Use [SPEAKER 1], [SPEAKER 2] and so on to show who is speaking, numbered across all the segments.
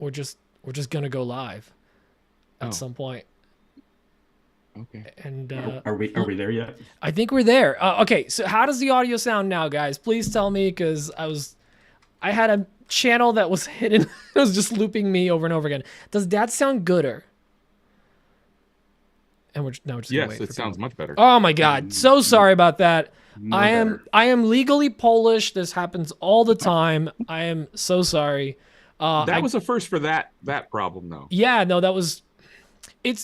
[SPEAKER 1] we're just gonna go live at
[SPEAKER 2] Oh,
[SPEAKER 1] some point.
[SPEAKER 2] okay.
[SPEAKER 1] And
[SPEAKER 3] Are we there yet?
[SPEAKER 1] I think we're there. Okay, so how does the audio sound now, guys? Please tell me, because I had a channel that was hidden. It was just looping me over and over again. Does that sound gooder? And now we're just gonna
[SPEAKER 2] Yes,
[SPEAKER 1] wait
[SPEAKER 2] it
[SPEAKER 1] for
[SPEAKER 2] sounds
[SPEAKER 1] people.
[SPEAKER 2] much better.
[SPEAKER 1] Oh my god, so sorry about that.
[SPEAKER 3] More better.
[SPEAKER 1] I am legally Polish. This happens all the time. I am so sorry.
[SPEAKER 2] That was a first for that problem though.
[SPEAKER 1] Yeah, no, that was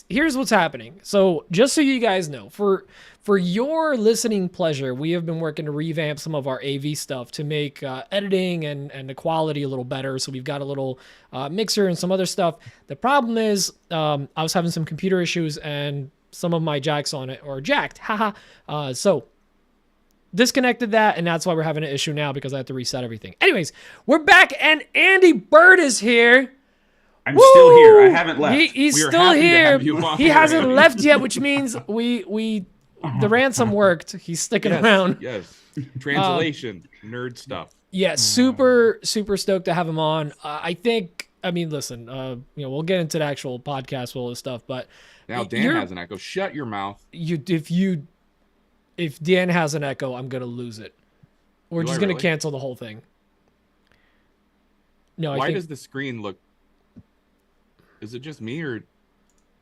[SPEAKER 1] here's what's happening. So just so you guys know, for your listening pleasure, we have been working to revamp some of our AV stuff to make editing and the quality a little better. So we've got a little mixer and some other stuff. The problem is I was having some computer issues and some of my jacks on it are jacked. Haha. So disconnected that, and that's why we're having an issue now, because I have to reset everything. Anyways, we're back, and Andy Bird is here.
[SPEAKER 3] I'm still here. I haven't left.
[SPEAKER 1] He's
[SPEAKER 2] We are
[SPEAKER 1] still
[SPEAKER 2] happy to
[SPEAKER 1] here.
[SPEAKER 2] have you on
[SPEAKER 1] He
[SPEAKER 2] here,
[SPEAKER 1] hasn't
[SPEAKER 2] Andy.
[SPEAKER 1] left yet, which means the ransom worked. He's sticking
[SPEAKER 2] Yes,
[SPEAKER 1] around.
[SPEAKER 2] yes. Translation, nerd stuff.
[SPEAKER 1] Yeah, super stoked to have him on. I mean, listen, we'll get into the actual podcast with all this stuff, but
[SPEAKER 2] Now Dan has an echo. Shut your mouth.
[SPEAKER 1] If Dan has an echo, I'm gonna lose it. We're
[SPEAKER 2] Do
[SPEAKER 1] just
[SPEAKER 2] I
[SPEAKER 1] gonna
[SPEAKER 2] really?
[SPEAKER 1] cancel the whole thing. No, I
[SPEAKER 2] Why
[SPEAKER 1] think
[SPEAKER 2] does the screen look? Is it just me or?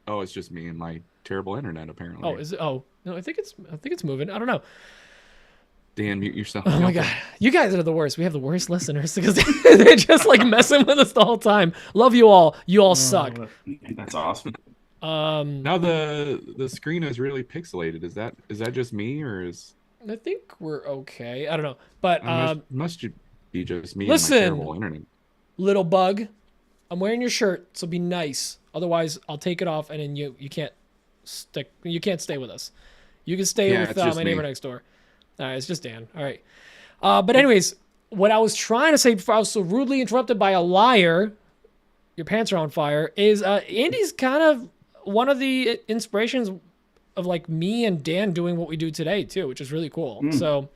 [SPEAKER 2] Oh, it's just me and my terrible internet apparently.
[SPEAKER 1] Oh, is it? Oh, no, I think it's moving. I don't know.
[SPEAKER 2] Dan, mute yourself.
[SPEAKER 1] Oh my god, you guys are the worst. We have the worst listeners because they're just like messing with us the whole time. Love you all. You all suck.
[SPEAKER 3] That's awesome.
[SPEAKER 2] Now the screen is really pixelated. Is that just me or is?
[SPEAKER 1] I think we're okay. I don't know, but
[SPEAKER 2] Must be just me
[SPEAKER 1] listen.
[SPEAKER 2] and my terrible internet.
[SPEAKER 1] little bug, I'm wearing your shirt, so be nice. Otherwise, I'll take it off, and then you can't stay with us. You can stay with
[SPEAKER 2] it's just
[SPEAKER 1] my
[SPEAKER 2] me.
[SPEAKER 1] neighbor next door. All right, it's just Dan. All right. But anyways, what I was trying to say before I was so rudely interrupted by a liar, your pants are on fire, is Andy's kind of one of the inspirations of like me and Dan doing what we do today too, which is really cool. So,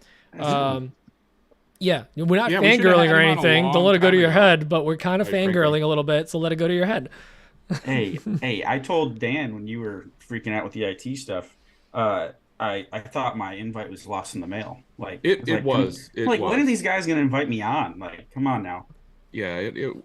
[SPEAKER 1] yeah, we're not
[SPEAKER 2] Yeah, we should have
[SPEAKER 1] fangirling
[SPEAKER 2] had
[SPEAKER 1] or
[SPEAKER 2] him on a
[SPEAKER 1] anything. Don't
[SPEAKER 2] long
[SPEAKER 1] let it go to
[SPEAKER 2] time
[SPEAKER 1] your
[SPEAKER 2] ago.
[SPEAKER 1] head, but we're kind of
[SPEAKER 2] Quite frankly.
[SPEAKER 1] fangirling a little bit, so let it go to your head.
[SPEAKER 3] Hey, I told Dan when you were freaking out with the IT stuff, I thought my invite was lost in the mail. Like
[SPEAKER 2] It was.
[SPEAKER 3] when are these guys gonna invite me on? Like, come on now.
[SPEAKER 2] Yeah, it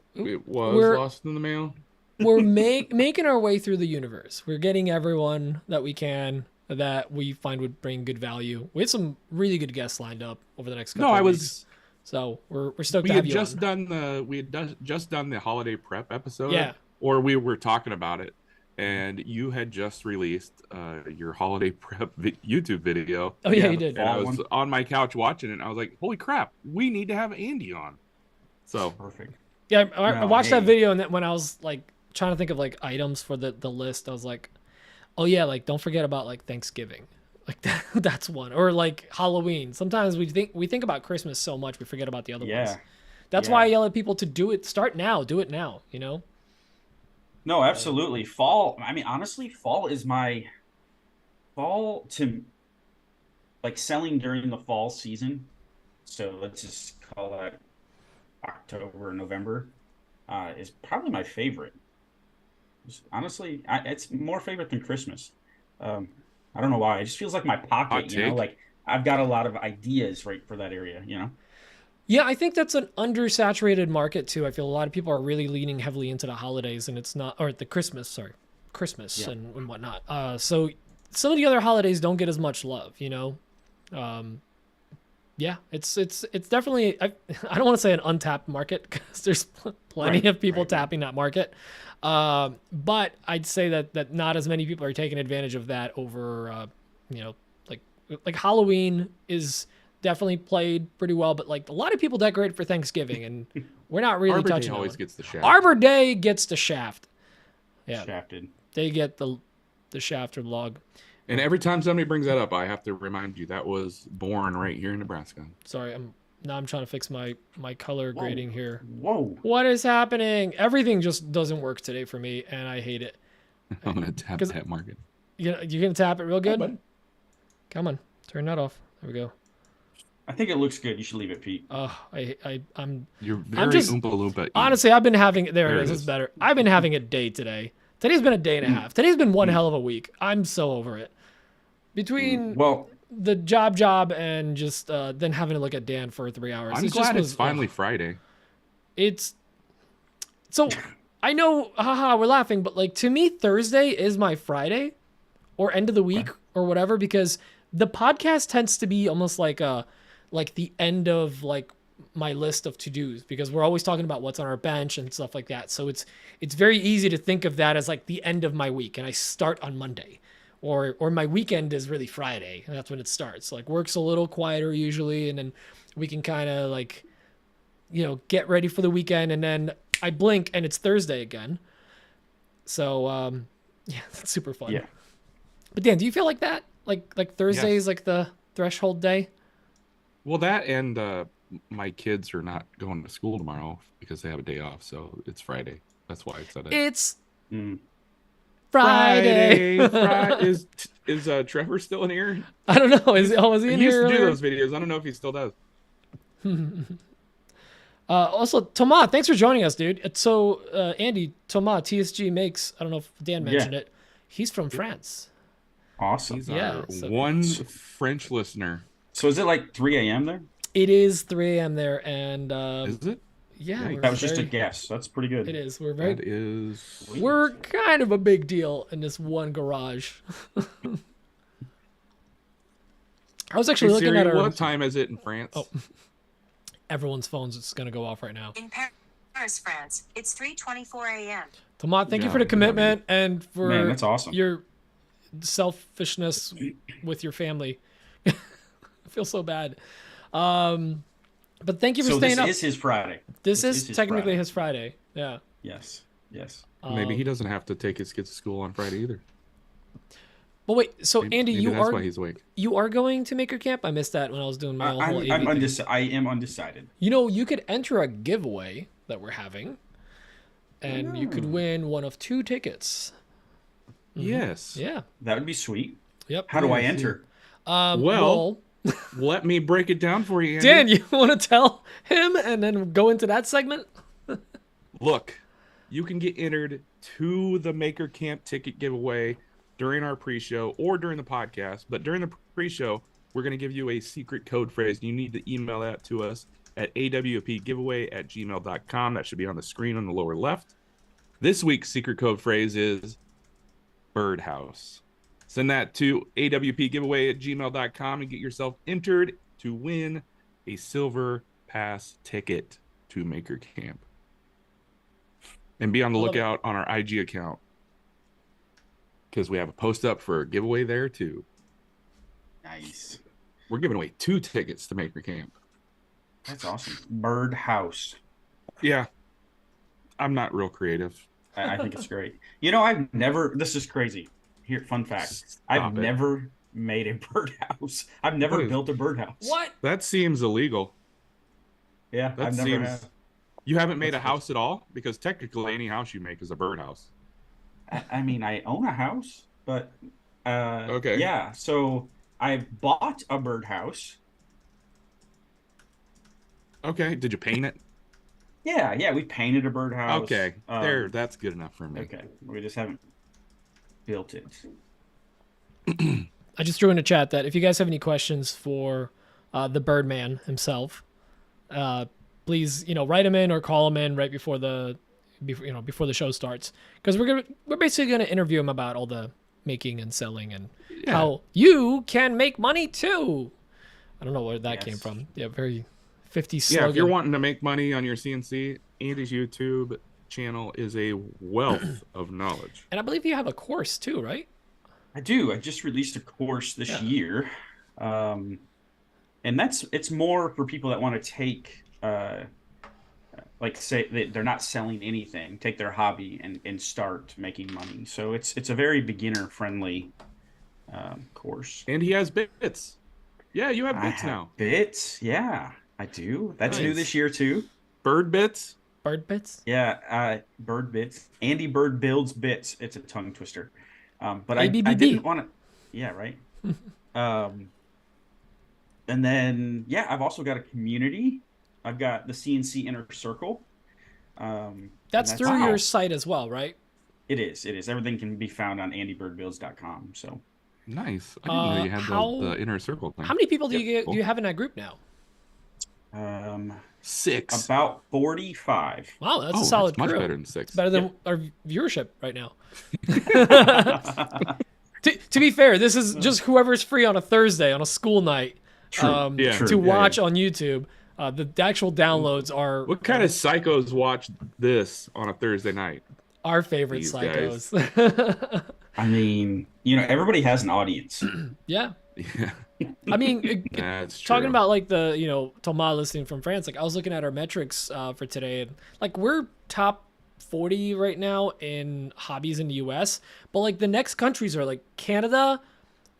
[SPEAKER 2] was
[SPEAKER 1] We're-
[SPEAKER 2] lost in the mail.
[SPEAKER 1] We're making our way through the universe. We're getting everyone that we can that we find would bring good value. We had some really good guests lined up over the next couple
[SPEAKER 2] No, I
[SPEAKER 1] of
[SPEAKER 2] was.
[SPEAKER 1] weeks. So we're stoked
[SPEAKER 2] We
[SPEAKER 1] to have
[SPEAKER 2] had
[SPEAKER 1] you
[SPEAKER 2] just
[SPEAKER 1] on.
[SPEAKER 2] just done the holiday prep episode.
[SPEAKER 1] Yeah.
[SPEAKER 2] Or we were talking about it, and you had just released your holiday prep YouTube video.
[SPEAKER 1] Oh yeah,
[SPEAKER 3] Yeah,
[SPEAKER 1] you did.
[SPEAKER 2] And I
[SPEAKER 3] Fall
[SPEAKER 2] was
[SPEAKER 3] one.
[SPEAKER 2] on my couch watching it, and I was like, "Holy crap, we need to have Andy on." So
[SPEAKER 3] Perfect.
[SPEAKER 1] Yeah, I
[SPEAKER 3] No,
[SPEAKER 1] watched that
[SPEAKER 3] hey.
[SPEAKER 1] video, and then when I was like trying to think of like items for the list, I was like, oh yeah, like don't forget about like Thanksgiving. Like that's one. Or like Halloween. Sometimes we think about Christmas so much we forget about the other
[SPEAKER 3] Yeah.
[SPEAKER 1] ones. That's
[SPEAKER 3] Yeah.
[SPEAKER 1] why I yell at people to do it. Start now. Do it now. You know.
[SPEAKER 3] No, absolutely. Fall. I mean, honestly, fall is my fall to like selling during the fall season. So let's just call that October, November. Is probably my favorite. Honestly, it's more favorite than Christmas. I don't know why. It just feels like my pocket,
[SPEAKER 2] Hot
[SPEAKER 3] you know,
[SPEAKER 2] take.
[SPEAKER 3] like I've got a lot of ideas right for that area, you know.
[SPEAKER 1] Yeah, I think that's an undersaturated market too. I feel a lot of people are really leaning heavily into the holidays, and it's not, or the Christmas,
[SPEAKER 3] Yeah.
[SPEAKER 1] and whatnot. So some of the other holidays don't get as much love, you know. Yeah, it's definitely I don't want to say an untapped market because there's plenty
[SPEAKER 3] Right,
[SPEAKER 1] of people
[SPEAKER 3] right.
[SPEAKER 1] tapping that market, but I'd say that not as many people are taking advantage of that over like Halloween is definitely played pretty well, but like a lot of people decorate for Thanksgiving, and we're not really
[SPEAKER 2] Arbor Day
[SPEAKER 1] touching that
[SPEAKER 2] always
[SPEAKER 1] one.
[SPEAKER 2] gets the shaft.
[SPEAKER 1] Arbor Day gets the shaft. Yeah,
[SPEAKER 3] Shafted.
[SPEAKER 1] they get the shaft or the log.
[SPEAKER 2] And every time somebody brings that up, I have to remind you that was born right here in Nebraska.
[SPEAKER 1] Sorry, I'm trying to fix my color
[SPEAKER 3] Whoa.
[SPEAKER 1] grading here.
[SPEAKER 3] Whoa.
[SPEAKER 1] What is happening? Everything just doesn't work today for me, and I hate it.
[SPEAKER 2] I'm gonna tap
[SPEAKER 1] 'Cause-
[SPEAKER 2] that market.
[SPEAKER 1] You gonna tap it real good?
[SPEAKER 3] bud.
[SPEAKER 1] Come on, turn that off. There we go.
[SPEAKER 3] I think it looks good. You should leave it, Pete.
[SPEAKER 2] You're
[SPEAKER 1] I'm
[SPEAKER 2] very
[SPEAKER 1] just
[SPEAKER 2] Oompa Loompa.
[SPEAKER 1] honestly, I've been having there
[SPEAKER 2] There
[SPEAKER 1] it
[SPEAKER 2] it
[SPEAKER 1] is. It's
[SPEAKER 2] is.
[SPEAKER 1] better. I've been having a day today. Today's been a day and a half. Today's been one hell of a week. I'm so over it. Between
[SPEAKER 3] Well,
[SPEAKER 1] the job and just then having to look at Dan for 3 hours.
[SPEAKER 2] I'm
[SPEAKER 1] It just
[SPEAKER 2] glad
[SPEAKER 1] was,
[SPEAKER 2] it's finally Friday.
[SPEAKER 1] It's so I know, haha, we're laughing, but like to me, Thursday is my Friday or end of the week or whatever, because the podcast tends to be almost like the end of like my list of to-dos, because we're always talking about what's on our bench and stuff like that. So it's very easy to think of that as like the end of my week, and I start on Monday. Or my weekend is really Friday, and that's when it starts. Like work's a little quieter usually, and then we can kind of like, get ready for the weekend, and then I blink and it's Thursday again. So yeah, that's super fun.
[SPEAKER 3] yeah.
[SPEAKER 1] But Dan, do you feel like that? Like Thursday is like the threshold day?
[SPEAKER 2] Well, that and my kids are not going to school tomorrow because they have a day off, so it's Friday. That's why I said it.
[SPEAKER 1] It's
[SPEAKER 3] Mm.
[SPEAKER 1] Friday.
[SPEAKER 2] Is Trevor still in here?
[SPEAKER 1] I don't know. Was he in
[SPEAKER 2] He used
[SPEAKER 1] here
[SPEAKER 2] to do
[SPEAKER 1] earlier?
[SPEAKER 2] those videos. I don't know if he still does.
[SPEAKER 1] Also, Tomas, thanks for joining us, dude. So, Andy, Tomas, TSG makes, I don't know if Dan mentioned it. He's from France.
[SPEAKER 3] Awesome.
[SPEAKER 2] He's
[SPEAKER 1] Yeah,
[SPEAKER 2] our
[SPEAKER 1] so-
[SPEAKER 2] one French listener.
[SPEAKER 3] So is it like 3 a.m. there?
[SPEAKER 1] It is 3 a.m. there, and
[SPEAKER 2] Is it?
[SPEAKER 1] yeah,
[SPEAKER 2] Yikes.
[SPEAKER 1] we're
[SPEAKER 3] That was just a
[SPEAKER 1] very-
[SPEAKER 3] guess. That's pretty good.
[SPEAKER 1] It is. We're very
[SPEAKER 2] That is.
[SPEAKER 1] We're kind of a big deal in this one garage. I was actually
[SPEAKER 2] Hey,
[SPEAKER 1] looking
[SPEAKER 2] Siri,
[SPEAKER 1] at our
[SPEAKER 2] what time is it in France?
[SPEAKER 1] Oh. Everyone's phones. It's gonna go off right now.
[SPEAKER 4] In Paris, France, it's 3:24 a.m.
[SPEAKER 1] Tomat, thank you
[SPEAKER 2] Yeah,
[SPEAKER 1] for the
[SPEAKER 2] yeah,
[SPEAKER 1] commitment and for
[SPEAKER 3] Man, that's awesome.
[SPEAKER 1] your selfishness with your family. I feel so bad. But thank you for
[SPEAKER 3] So
[SPEAKER 1] staying
[SPEAKER 3] this
[SPEAKER 1] up.
[SPEAKER 3] is his Friday.
[SPEAKER 1] This
[SPEAKER 3] this
[SPEAKER 1] is
[SPEAKER 3] is his
[SPEAKER 1] technically
[SPEAKER 3] Friday.
[SPEAKER 1] his Friday. Yeah.
[SPEAKER 3] Yes. Yes.
[SPEAKER 2] Maybe he doesn't have to take his kids to school on Friday either.
[SPEAKER 1] But wait, so
[SPEAKER 2] Maybe,
[SPEAKER 1] Andy,
[SPEAKER 2] maybe
[SPEAKER 1] you
[SPEAKER 2] that's
[SPEAKER 1] are
[SPEAKER 2] why he's awake.
[SPEAKER 1] going to Maker Camp? I missed that when I was doing my whole AV thing.
[SPEAKER 3] I am undecided.
[SPEAKER 1] You could enter a giveaway that we're having, and you could win one of 2 tickets.
[SPEAKER 2] Yes.
[SPEAKER 1] Yeah.
[SPEAKER 3] That would be sweet.
[SPEAKER 1] Yep.
[SPEAKER 3] How do I
[SPEAKER 2] Yes,
[SPEAKER 3] enter?
[SPEAKER 2] Well, let me break it down for you, Andy.
[SPEAKER 1] Dan, you want to tell him and then go into that segment?
[SPEAKER 2] Look, you can get entered to the Maker Camp ticket giveaway during our pre-show or during the podcast. But during the pre-show, we're going to give you a secret code phrase. You need to email that to us at awpgiveaway@gmail.com. That should be on the screen on the lower left. This week's secret code phrase is birdhouse. Send that to awpgiveaway@gmail.com and get yourself entered to win a silver pass ticket to Maker Camp. And be on the lookout on our IG account, because we have a post up for a giveaway there too.
[SPEAKER 3] Nice.
[SPEAKER 2] We're giving away 2 tickets to Maker Camp.
[SPEAKER 3] That's awesome. Bird house.
[SPEAKER 2] Yeah. I'm not real creative.
[SPEAKER 3] I think it's great. I've never. This is crazy. Here, fun fact.
[SPEAKER 2] Stop
[SPEAKER 3] I've
[SPEAKER 2] it.
[SPEAKER 3] never made a birdhouse. I've never
[SPEAKER 2] What is-
[SPEAKER 3] built a birdhouse.
[SPEAKER 1] What?
[SPEAKER 2] That seems illegal.
[SPEAKER 3] Yeah,
[SPEAKER 2] That
[SPEAKER 3] I've never
[SPEAKER 2] seems-
[SPEAKER 3] had.
[SPEAKER 2] You haven't made a house at all? Because technically any house you make is a birdhouse.
[SPEAKER 3] I mean, I own a house, but
[SPEAKER 2] Okay.
[SPEAKER 3] yeah. So I bought a birdhouse.
[SPEAKER 2] Okay. Did you paint it?
[SPEAKER 3] Yeah. We painted a birdhouse.
[SPEAKER 2] Okay. There, that's good enough for me.
[SPEAKER 3] Okay, we just haven't built it.
[SPEAKER 1] I just threw in a chat that if you guys have any questions for the Birdman himself, please write him in or call him in right before the show starts, because we're basically gonna interview him about all the making and selling and
[SPEAKER 2] Yeah.
[SPEAKER 1] how you can make money too. I don't know where that came
[SPEAKER 3] Yes.
[SPEAKER 1] from. Yeah, very 50s
[SPEAKER 2] Yeah,
[SPEAKER 1] slogan.
[SPEAKER 2] if you're wanting to make money on your CNC, Andy's YouTube channel is a wealth of knowledge.
[SPEAKER 1] And I believe you have a course too, right?
[SPEAKER 3] I do. I just released a course this year, and it's more for people that want to take, like say they're not selling anything, take their hobby and start making money. So it's a very beginner friendly course.
[SPEAKER 2] And he has bits. Yeah, you have
[SPEAKER 3] I
[SPEAKER 2] bits
[SPEAKER 3] have
[SPEAKER 2] now.
[SPEAKER 3] bits. Yeah, I do. That's new
[SPEAKER 2] Nice.
[SPEAKER 3] this year too.
[SPEAKER 2] Bird bits.
[SPEAKER 1] Bird bits.
[SPEAKER 3] Yeah, Bird Bits. Andy Bird builds bits. It's a tongue twister. But I
[SPEAKER 1] ABBB.
[SPEAKER 3] didn't want to. Yeah, right. And then, yeah, I've also got a community. I've got the CNC Inner Circle. And
[SPEAKER 1] That's through
[SPEAKER 2] Wow.
[SPEAKER 1] your site as well, right?
[SPEAKER 3] It is. It is. Everything can be found on andybirdbuilds.com. So
[SPEAKER 2] Nice. I didn't know you had the inner circle thing.
[SPEAKER 1] How many people do
[SPEAKER 3] Yep.
[SPEAKER 1] do you have in that group now?
[SPEAKER 3] um,
[SPEAKER 2] 6.
[SPEAKER 3] about 45.
[SPEAKER 1] Wow, that's
[SPEAKER 2] Oh,
[SPEAKER 1] a solid
[SPEAKER 2] that's much
[SPEAKER 1] crew.
[SPEAKER 2] better than 6.
[SPEAKER 1] It's better than our viewership right now. To be fair, this is just whoever's free on a Thursday on a school night
[SPEAKER 3] True.
[SPEAKER 2] Yeah.
[SPEAKER 3] True.
[SPEAKER 1] to
[SPEAKER 3] Yeah,
[SPEAKER 1] watch on YouTube. The actual downloads are
[SPEAKER 2] What kind of psychos watch this on a Thursday night?
[SPEAKER 1] our favorite
[SPEAKER 2] These
[SPEAKER 1] psychos.
[SPEAKER 3] I mean, everybody has an audience.
[SPEAKER 1] Yeah.
[SPEAKER 2] Yeah,
[SPEAKER 1] I mean,
[SPEAKER 2] that's true.
[SPEAKER 1] talking about like the, Thomas listening from France, like I was looking at our metrics for today, and like we're top 40 right now in hobbies in the US, but like the next countries are like Canada,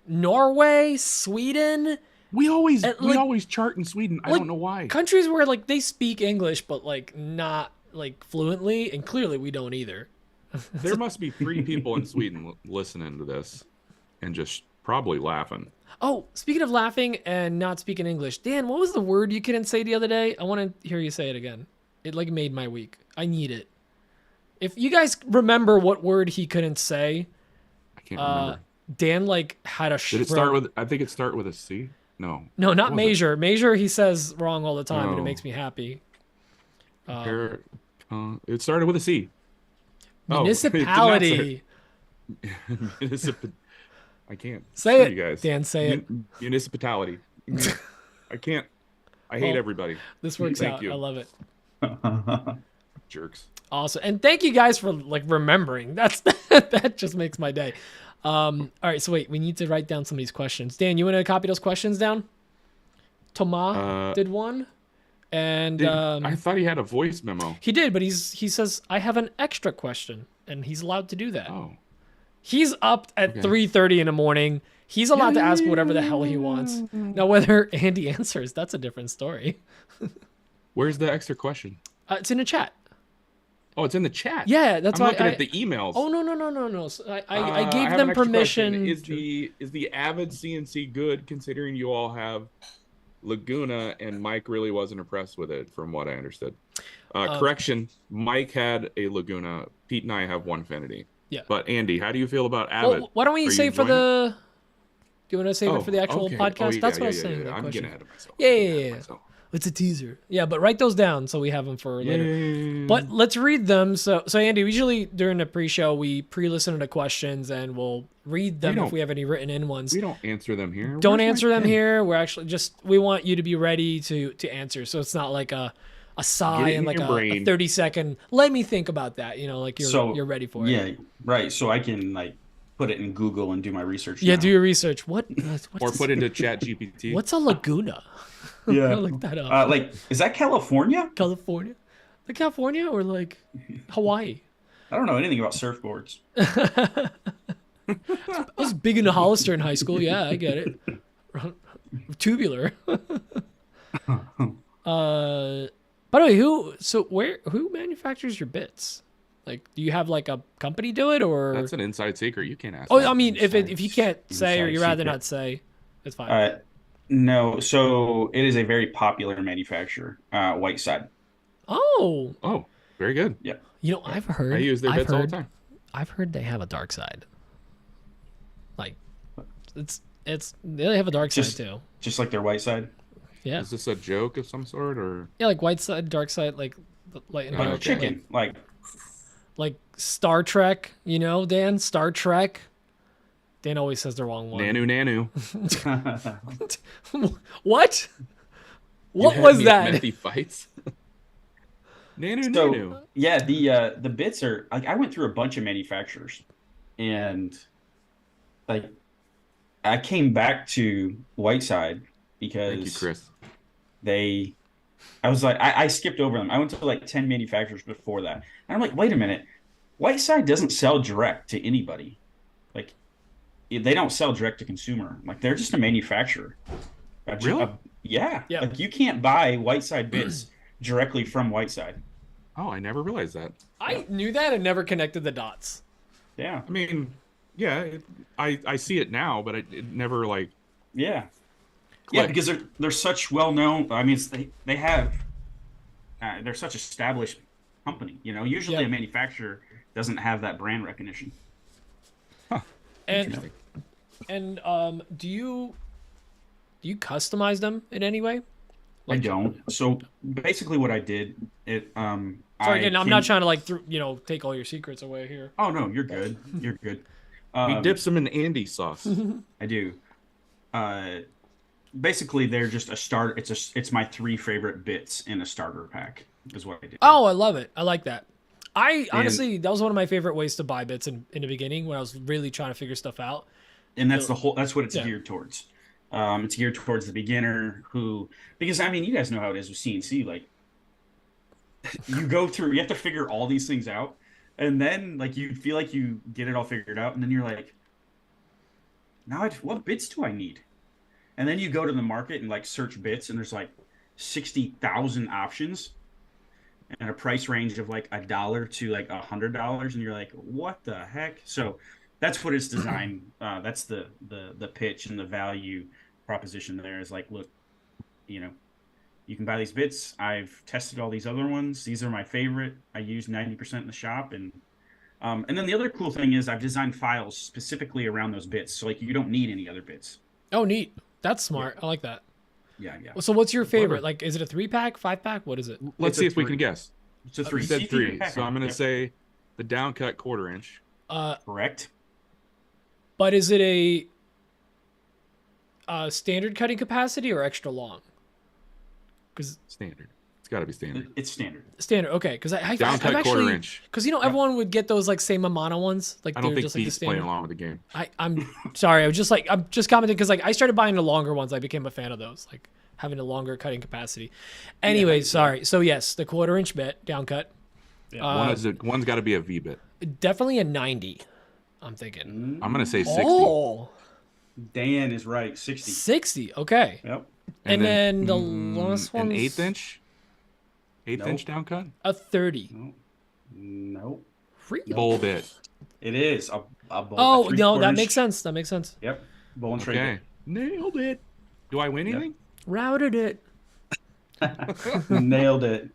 [SPEAKER 1] Norway, Sweden,
[SPEAKER 2] we always
[SPEAKER 1] like-
[SPEAKER 2] chart in Sweden. I
[SPEAKER 1] like,
[SPEAKER 2] don't know why.
[SPEAKER 1] countries where like they speak English but like not like fluently, and clearly we don't either.
[SPEAKER 2] There must be 3 people in Sweden listening to this and just probably laughing.
[SPEAKER 1] Oh, speaking of laughing and not speaking English, Dan, what was the word you couldn't say the other day? I want to hear you say it again. It like made my week. I need it. If you guys remember what word he couldn't say,
[SPEAKER 2] I can't remember.
[SPEAKER 1] Dan like had a
[SPEAKER 2] Did it start with? I think it started with a C. No.
[SPEAKER 1] No, not
[SPEAKER 2] What was it?
[SPEAKER 1] measure. Measure he says wrong all the time, and it
[SPEAKER 2] Oh.
[SPEAKER 1] makes me happy.
[SPEAKER 2] It started with a C. Oh, it did not
[SPEAKER 1] Municipality.
[SPEAKER 2] I can't
[SPEAKER 1] Say it,
[SPEAKER 2] you guys.
[SPEAKER 1] Dan, say it.
[SPEAKER 2] Municipality. I can't. I hate
[SPEAKER 1] Well,
[SPEAKER 2] everybody.
[SPEAKER 1] This works
[SPEAKER 2] Thank
[SPEAKER 1] out.
[SPEAKER 2] you.
[SPEAKER 1] I love it.
[SPEAKER 2] Jerks.
[SPEAKER 1] Awesome. And thank you guys for like remembering. That just makes my day. All right, so wait, we need to write down some of these questions. Dan, you want to copy those questions down? Thomas did one. And
[SPEAKER 2] I thought he had a voice memo.
[SPEAKER 1] he did, but he says I have an extra question, and he's allowed to do that.
[SPEAKER 2] Oh.
[SPEAKER 1] He's up at 3:30 in the morning. He's allowed to ask whatever the hell he wants. Now, whether Andy answers, that's a different story.
[SPEAKER 2] Where's the extra question?
[SPEAKER 1] It's in the chat.
[SPEAKER 2] Oh, it's in the chat.
[SPEAKER 1] Yeah, that's
[SPEAKER 2] I'm
[SPEAKER 1] why
[SPEAKER 2] looking at the emails.
[SPEAKER 1] Oh no. So I
[SPEAKER 2] I
[SPEAKER 1] gave
[SPEAKER 2] have
[SPEAKER 1] them
[SPEAKER 2] an extra
[SPEAKER 1] permission.
[SPEAKER 2] question. Is the Avid CNC good, considering you all have Laguna, and Mike really wasn't impressed with it, from what I understood. Correction, Mike had a Laguna. Pete and I have one Infinity.
[SPEAKER 1] Yeah.
[SPEAKER 2] But Andy, how do you feel about Avid?
[SPEAKER 1] Well, why don't we
[SPEAKER 2] Are you
[SPEAKER 1] save for
[SPEAKER 2] enjoying
[SPEAKER 1] the? Do you want to save it for the actual
[SPEAKER 2] okay.
[SPEAKER 1] podcast?
[SPEAKER 2] Oh,
[SPEAKER 1] That's what I
[SPEAKER 2] yeah,
[SPEAKER 1] was saying.
[SPEAKER 2] yeah.
[SPEAKER 1] that
[SPEAKER 2] I'm
[SPEAKER 1] question.
[SPEAKER 2] getting ahead of myself.
[SPEAKER 1] Yeah. It's a teaser. Yeah, but write those down so we have them for later.
[SPEAKER 2] Yay.
[SPEAKER 1] But let's read them. So Andy, usually during the pre-show we pre-listen to the questions and we'll read them if we have any written in ones.
[SPEAKER 2] We don't answer them here.
[SPEAKER 1] Don't
[SPEAKER 2] Where's my
[SPEAKER 1] answer them
[SPEAKER 2] pen?
[SPEAKER 1] here. We're actually we want you to be ready to answer. So it's not like a sigh
[SPEAKER 2] Get it
[SPEAKER 1] and
[SPEAKER 2] in
[SPEAKER 1] like
[SPEAKER 2] your
[SPEAKER 1] a
[SPEAKER 2] brain.
[SPEAKER 1] 30-second. Let me think about that. Like you're ready for it.
[SPEAKER 3] Yeah, right. So I can like put it in Google and do my research.
[SPEAKER 1] Yeah,
[SPEAKER 3] now.
[SPEAKER 1] do your research. What?
[SPEAKER 2] Or put into Chat GPT.
[SPEAKER 1] What's a Laguna?
[SPEAKER 3] Yeah.
[SPEAKER 1] I'll look that up.
[SPEAKER 3] Like, is that California?
[SPEAKER 1] California, like California or like Hawaii?
[SPEAKER 3] I don't know anything about surfboards.
[SPEAKER 1] I was big into Hollister in high school. Yeah, I get it. Tubular. By the way, who manufactures your bits? Like, do you have like a company do it, or?
[SPEAKER 2] That's an inside secret. You can't ask.
[SPEAKER 1] Oh,
[SPEAKER 2] that.
[SPEAKER 1] I mean, if you can't say or
[SPEAKER 3] inside
[SPEAKER 1] you'd rather
[SPEAKER 3] secret.
[SPEAKER 1] not say, it's fine.
[SPEAKER 3] No. So it is a very popular manufacturer, Whiteside.
[SPEAKER 1] Oh,
[SPEAKER 2] Oh, very good.
[SPEAKER 3] Yeah.
[SPEAKER 1] I've heard.
[SPEAKER 2] I use their bits all the time.
[SPEAKER 1] I've heard they have a dark side. Like, they have a dark side too.
[SPEAKER 3] Just like their Whiteside.
[SPEAKER 1] Yeah,
[SPEAKER 2] Is this a joke of some sort, or
[SPEAKER 1] yeah, like white side, dark side, like
[SPEAKER 3] Like
[SPEAKER 2] okay.
[SPEAKER 3] chicken.
[SPEAKER 1] like Star Trek. Dan, Star Trek. Dan always says the wrong one.
[SPEAKER 2] Nanu?
[SPEAKER 1] What?
[SPEAKER 2] You
[SPEAKER 1] What
[SPEAKER 2] had
[SPEAKER 1] was
[SPEAKER 2] me
[SPEAKER 1] that?
[SPEAKER 2] at Methy fights. Nanu.
[SPEAKER 3] So yeah, the bits are like I went through a bunch of manufacturers, and like I came back to Whiteside because
[SPEAKER 2] Thank you, Chris.
[SPEAKER 3] I was like I skipped over them. I went to like 10 manufacturers before that, and I'm like, wait a minute, Whiteside doesn't sell direct to anybody. Like they don't sell direct to consumer. Like they're just a manufacturer.
[SPEAKER 2] Really?
[SPEAKER 3] Yeah.
[SPEAKER 1] Yeah.
[SPEAKER 3] Like you can't buy Whiteside bits directly from Whiteside.
[SPEAKER 2] Oh, I never realized that.
[SPEAKER 1] I knew that and never connected the dots.
[SPEAKER 3] Yeah.
[SPEAKER 2] I mean, yeah, I see it now, but it never like.
[SPEAKER 3] Yeah. Yeah,
[SPEAKER 2] Click.
[SPEAKER 3] because they're such well known. I mean, they have they're such established company. You know, usually
[SPEAKER 1] Yep.
[SPEAKER 3] a manufacturer doesn't have that brand recognition.
[SPEAKER 1] And
[SPEAKER 2] Interesting.
[SPEAKER 1] do you customize them in any way?
[SPEAKER 3] I don't. So basically, what I did,
[SPEAKER 1] Sorry,
[SPEAKER 3] I
[SPEAKER 1] again, I'm
[SPEAKER 3] came-
[SPEAKER 1] not trying to like take all your secrets away here.
[SPEAKER 3] Oh no, you're good. You're good.
[SPEAKER 2] He dips them in Andy sauce.
[SPEAKER 3] I do. Uh, basically, they're just a start. It's my 3 favorite bits in a starter pack. Is what I did.
[SPEAKER 1] Oh, I love it. I like that.
[SPEAKER 3] And-
[SPEAKER 1] Honestly, that was one of my favorite ways to buy bits in the beginning when I was really trying to figure stuff out.
[SPEAKER 3] And that's the whole. That's what it's
[SPEAKER 1] Yeah.
[SPEAKER 3] geared towards. It's geared towards the beginner because I mean, you guys know how it is with CNC. Like, you go through, you have to figure all these things out, and then like you feel like you get it all figured out, and then you're like, now what bits do I need? And then you go to the market and like search bits, and there's like 60,000 options, and a price range of like $1 to like $100, and you're like, what the heck? So that's what it's designed. That's the pitch and the value proposition there is like, look, you know, you can buy these bits. I've tested all these other ones. These are my favorite. I use 90% in the shop, and then the other cool thing is I've designed files specifically around those bits, so like you don't need any other bits.
[SPEAKER 1] Oh, neat. That's smart. I like that.
[SPEAKER 3] Yeah, yeah.
[SPEAKER 1] So, what's your favorite?
[SPEAKER 2] Clever.
[SPEAKER 1] Like, is it a 3-pack, 5-pack? What is it?
[SPEAKER 2] Let's
[SPEAKER 3] It's
[SPEAKER 2] see
[SPEAKER 3] a
[SPEAKER 2] if we
[SPEAKER 3] 3.
[SPEAKER 2] can guess.
[SPEAKER 3] It's a
[SPEAKER 2] You
[SPEAKER 3] 3.
[SPEAKER 2] said
[SPEAKER 3] See if you
[SPEAKER 2] 3,
[SPEAKER 3] can pack
[SPEAKER 2] so I'm
[SPEAKER 3] them.
[SPEAKER 2] going to
[SPEAKER 3] Yep.
[SPEAKER 2] say the downcut 1/4 inch.
[SPEAKER 3] Correct.
[SPEAKER 1] But is it a standard cutting capacity or extra long? Because
[SPEAKER 2] Standard. It's got to be standard.
[SPEAKER 3] It's standard.
[SPEAKER 1] standard, okay. Because I've
[SPEAKER 2] Downcut 1/4
[SPEAKER 1] actually,
[SPEAKER 2] inch.
[SPEAKER 1] because everyone would get those like same Amano ones, like
[SPEAKER 2] I
[SPEAKER 1] they're
[SPEAKER 2] don't think
[SPEAKER 1] just like the
[SPEAKER 2] Pete's playing
[SPEAKER 1] standard.
[SPEAKER 2] along with the game.
[SPEAKER 1] I'm sorry. I'm just commenting because like I started buying the longer ones. I became a fan of those, like having a longer cutting capacity. Anyway, sorry. So yes, the 1/4 inch bit down cut.
[SPEAKER 2] One's got to be a V bit.
[SPEAKER 1] Definitely a 90. I'm thinking.
[SPEAKER 2] I'm going to say 60.
[SPEAKER 1] Oh,
[SPEAKER 3] Dan is right. 60.
[SPEAKER 1] 60. Okay.
[SPEAKER 3] Yep.
[SPEAKER 1] And then the last one,
[SPEAKER 2] An 1/8 inch? 1/8
[SPEAKER 3] Nope.
[SPEAKER 2] inch downcut?
[SPEAKER 1] a 30.
[SPEAKER 3] Nope.
[SPEAKER 1] Really?
[SPEAKER 2] Bull bit.
[SPEAKER 3] It is a bowl.
[SPEAKER 1] Oh
[SPEAKER 3] a
[SPEAKER 1] no,
[SPEAKER 3] 3/4
[SPEAKER 1] that
[SPEAKER 3] inch.
[SPEAKER 1] makes sense. That makes sense.
[SPEAKER 3] Yep. Bowl and tray.
[SPEAKER 2] Okay. Nailed it. Do I win anything?
[SPEAKER 1] Routed it.
[SPEAKER 3] bit. Nailed it.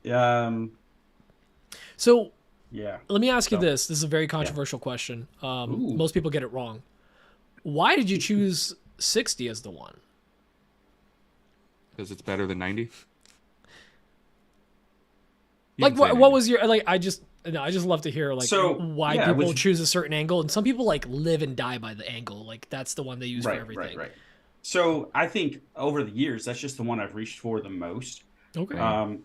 [SPEAKER 1] So
[SPEAKER 3] Yeah.
[SPEAKER 1] let me ask you
[SPEAKER 3] So-
[SPEAKER 1] this. This is a very controversial question. Most people get it wrong. Why did you choose 60 as the one?
[SPEAKER 2] Because it's better than 90? You
[SPEAKER 1] Like
[SPEAKER 2] can say
[SPEAKER 1] what
[SPEAKER 2] 90.
[SPEAKER 1] was your like? I just love to hear like
[SPEAKER 3] So,
[SPEAKER 1] why
[SPEAKER 3] yeah,
[SPEAKER 1] people
[SPEAKER 3] with-
[SPEAKER 1] choose a certain angle, and some people like live and die by the angle. Like that's the one they use for
[SPEAKER 3] Right.
[SPEAKER 1] everything.
[SPEAKER 3] Right. So I think over the years, that's just the one I've reached for the most.
[SPEAKER 1] Okay.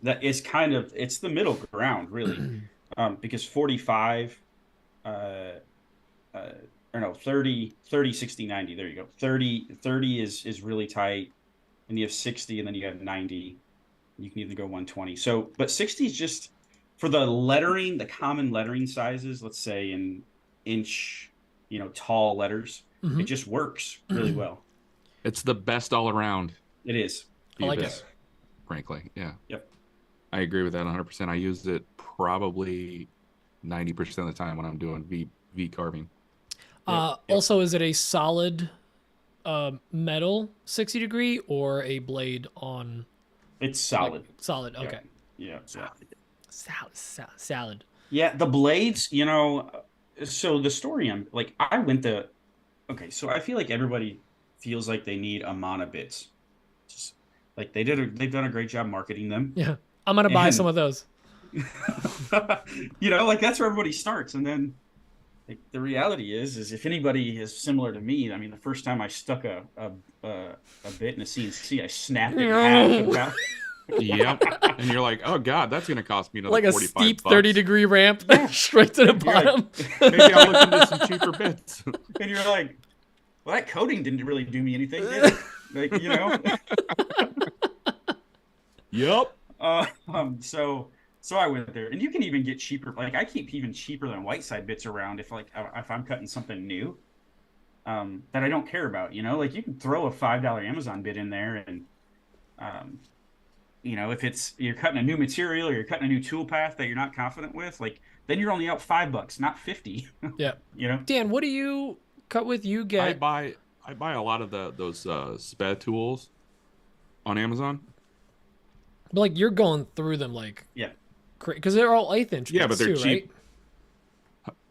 [SPEAKER 3] That is kind of it's the middle ground really, because 45, or no 30, 60, 90. There you go. 30 is really tight, and you have 60, and then you have 90. You can either go 120. So, but 60 is just for the lettering, the common lettering sizes. Let's say in inch, tall letters.
[SPEAKER 1] Mhm.
[SPEAKER 3] It just works really well.
[SPEAKER 2] It's the best all around.
[SPEAKER 3] It is.
[SPEAKER 1] I like
[SPEAKER 2] V-bit,
[SPEAKER 1] it.
[SPEAKER 2] frankly. Yeah.
[SPEAKER 3] Yep.
[SPEAKER 2] I agree with that 100%. I use it probably 90% of the time when I'm doing V carving.
[SPEAKER 3] Yep.
[SPEAKER 1] Also, is it a solid metal 60 degree or a blade on
[SPEAKER 3] It's solid.
[SPEAKER 1] solid? Okay.
[SPEAKER 3] Yeah.
[SPEAKER 1] Salad.
[SPEAKER 3] Yeah, the blades, so the story I went to okay, so I feel like everybody feels like they need Amana bits. Just, like they've done a great job marketing them.
[SPEAKER 1] Yeah. I'm gonna buy
[SPEAKER 3] And-
[SPEAKER 1] some of those.
[SPEAKER 3] Like that's where everybody starts, and then like, the reality is if anybody is similar to me, I mean, the first time I stuck a bit in a CNC, I snapped it in half. About,
[SPEAKER 2] Yep. And you're like, oh God, that's going to cost me another
[SPEAKER 1] Like a
[SPEAKER 2] 45
[SPEAKER 1] steep
[SPEAKER 2] bucks.
[SPEAKER 1] 30-degree ramp straight to the bottom.
[SPEAKER 2] Maybe I'll look into some cheaper bits.
[SPEAKER 3] and you're like, well, that coating didn't really do me anything, did it?
[SPEAKER 2] Yep.
[SPEAKER 3] So I went there, and you can even get cheaper. Like I keep even cheaper than white side bits around if I'm cutting something new, that I don't care about. Like you can throw a $5 Amazon bit in there, and if you're cutting a new material or you're cutting a new tool path that you're not confident with, like then you're only out $5, not 50.
[SPEAKER 1] Yeah. Dan, what do you cut with? You
[SPEAKER 2] I
[SPEAKER 1] get
[SPEAKER 2] buy a lot of those sped tools on Amazon.
[SPEAKER 1] But like you're going through them like
[SPEAKER 3] Yeah.
[SPEAKER 1] because they're all 1/8 inch
[SPEAKER 2] Yeah,
[SPEAKER 1] bits
[SPEAKER 2] but they're
[SPEAKER 1] too,
[SPEAKER 2] cheap.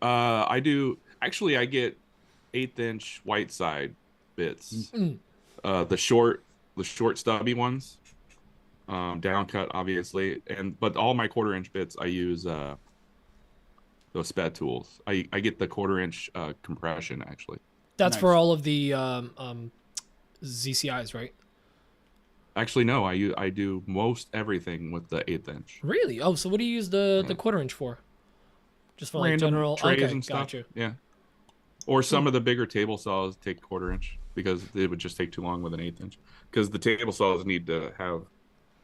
[SPEAKER 1] right?
[SPEAKER 2] I do actually. I get 1/8 inch white side bits.
[SPEAKER 1] Mm.
[SPEAKER 2] The short stubby ones, down cut obviously, but all my 1/4 inch bits I use those sped tools. I get the 1/4 inch compression actually.
[SPEAKER 1] That's
[SPEAKER 3] Nice.
[SPEAKER 1] for all of the ZCIs, right?
[SPEAKER 2] Actually, no, I do most everything with the 1/8 inch.
[SPEAKER 1] Really? Oh, so what do you use the
[SPEAKER 2] Yeah.
[SPEAKER 1] 1/4 inch for? Just for like
[SPEAKER 2] Random
[SPEAKER 1] general.
[SPEAKER 2] trays
[SPEAKER 1] Okay,
[SPEAKER 2] and stuff.
[SPEAKER 1] gotcha.
[SPEAKER 2] Yeah. Or some of the bigger table saws take 1/4 inch because it would just take too long with an 1/8 inch. Because the table saws need to have a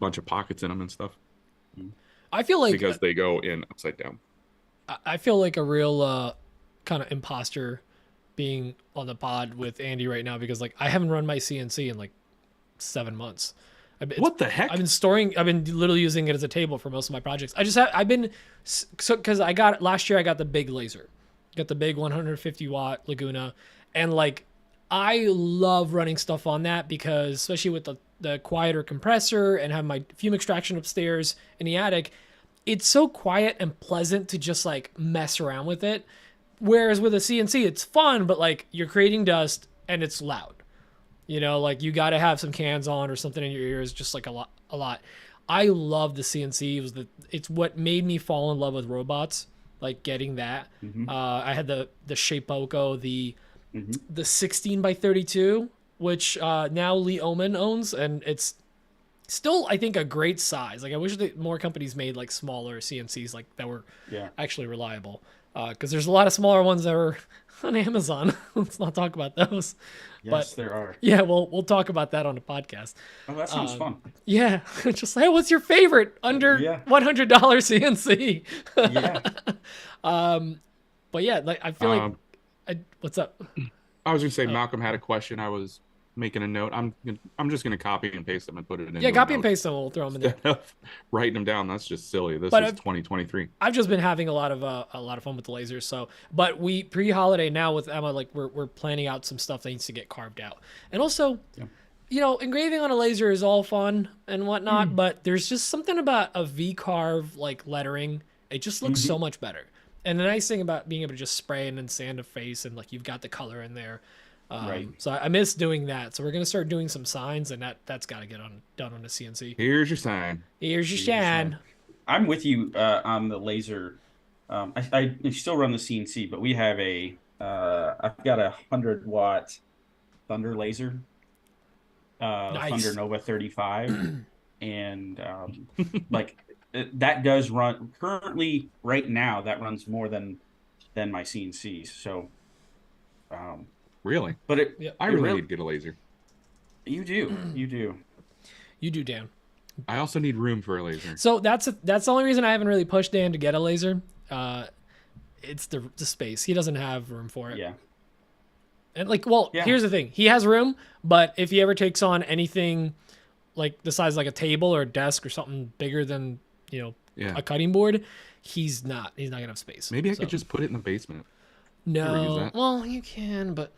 [SPEAKER 2] bunch of pockets in them and stuff
[SPEAKER 1] I feel like
[SPEAKER 2] because they go in upside down.
[SPEAKER 1] I feel like a real kind of imposter being on the pod with Andy right now because like I haven't run my CNC in like 7 months.
[SPEAKER 2] What the heck?
[SPEAKER 1] I've been literally using it as a table for most of my projects. I've been because last year I got the big laser, got the big 150 watt Laguna, and like I love running stuff on that because especially with the quieter compressor and have my fume extraction upstairs in the attic, it's so quiet and pleasant to just like mess around with it. Whereas with a CNC, it's fun, but like you're creating dust and it's loud. You know, like you got to have some cans on or something in your ears, just like a lot. I love the CNC. It's what made me fall in love with robots, like getting that. I had the Shapeoko, the 16 by 32, which now Lee Oman owns, and it's still I think a great size. Like I wish that more companies made like smaller CNCs like that were actually reliable. Because there's a lot of smaller ones that are on Amazon. Let's not talk about those.
[SPEAKER 3] Yes, there are.
[SPEAKER 1] Yeah, we'll talk about that on the podcast.
[SPEAKER 3] Oh, that sounds fun.
[SPEAKER 1] Yeah, just like, hey, what's your favorite under $100 CNC?
[SPEAKER 3] Yeah.
[SPEAKER 1] But yeah, like I feel like, what's up?
[SPEAKER 2] I was gonna say Malcolm had a question. I was making a note. I'm just gonna copy and paste them and put it in.
[SPEAKER 1] Yeah, copy and paste them. We'll throw them in there.
[SPEAKER 2] Instead of writing them down, that's just silly. This
[SPEAKER 1] But
[SPEAKER 2] is 2023.
[SPEAKER 1] I've just been having a lot of fun with the lasers. So, but we pre-holiday now with Emma, like we're planning out some stuff that needs to get carved out, and also, you know, engraving on a laser is all fun and whatnot, but there's just something about a V carve like lettering. It just looks so much better. And the nice thing about being able to just spray and then sand a face and like you've got the color in there.
[SPEAKER 3] Right.
[SPEAKER 1] So I miss doing that. So we're gonna start doing some signs, and that's got to get done on the CNC.
[SPEAKER 2] Here's your sign.
[SPEAKER 1] Here's your shine.
[SPEAKER 3] I'm with you on the laser. I still run the CNC, but we have I've got a 100-watt Thunder laser,
[SPEAKER 1] Nice.
[SPEAKER 3] Thunder Nova 35, and like that does run currently right now. That runs more than my CNCs. So.
[SPEAKER 2] Really?
[SPEAKER 3] But
[SPEAKER 2] I really need to get a laser.
[SPEAKER 3] You do.
[SPEAKER 1] You do, Dan.
[SPEAKER 2] I also need room for a laser.
[SPEAKER 1] So that's the only reason I haven't really pushed Dan to get a laser. It's the space. He doesn't have room for it.
[SPEAKER 3] Yeah.
[SPEAKER 1] And like, well, here's the thing. He has room, but if he ever takes on anything like the size of like a table or a desk or something bigger than, you know, a cutting board, he's not gonna have space.
[SPEAKER 2] Maybe I could just put it in the basement.
[SPEAKER 1] No. Well, you can, but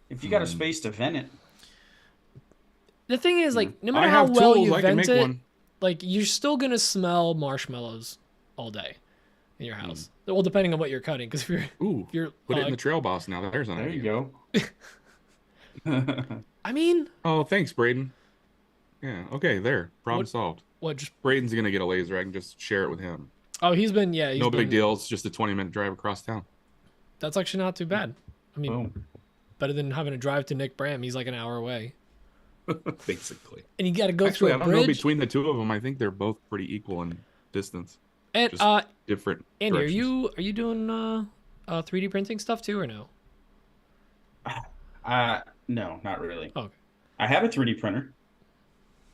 [SPEAKER 3] if you got a space to vent it.
[SPEAKER 1] The thing is, like, no matter how well you vent it, like, you're still going to smell marshmallows all day in your house. Well, depending on what you're cutting, because if you're
[SPEAKER 2] put it in the Trail Boss now. There's an idea.
[SPEAKER 3] There you go.
[SPEAKER 1] I mean...
[SPEAKER 2] Oh, thanks, Braden. Yeah, okay, there. Problem solved. Braden's going to get a laser. I can just share it with him.
[SPEAKER 1] Oh, he's been,
[SPEAKER 2] no big deal. It's just a 20-minute drive across town.
[SPEAKER 1] That's actually not too bad. I mean, better than having to drive to Nick Bram. He's like an hour away.
[SPEAKER 2] Basically.
[SPEAKER 1] And you got to go through a bridge.
[SPEAKER 2] I don't know between the two of them. I think they're both pretty equal in distance.
[SPEAKER 1] And
[SPEAKER 2] just different.
[SPEAKER 1] Andy, are you doing 3D printing stuff too, or no?
[SPEAKER 3] No, not really.
[SPEAKER 1] Oh, okay.
[SPEAKER 3] I have a 3D printer,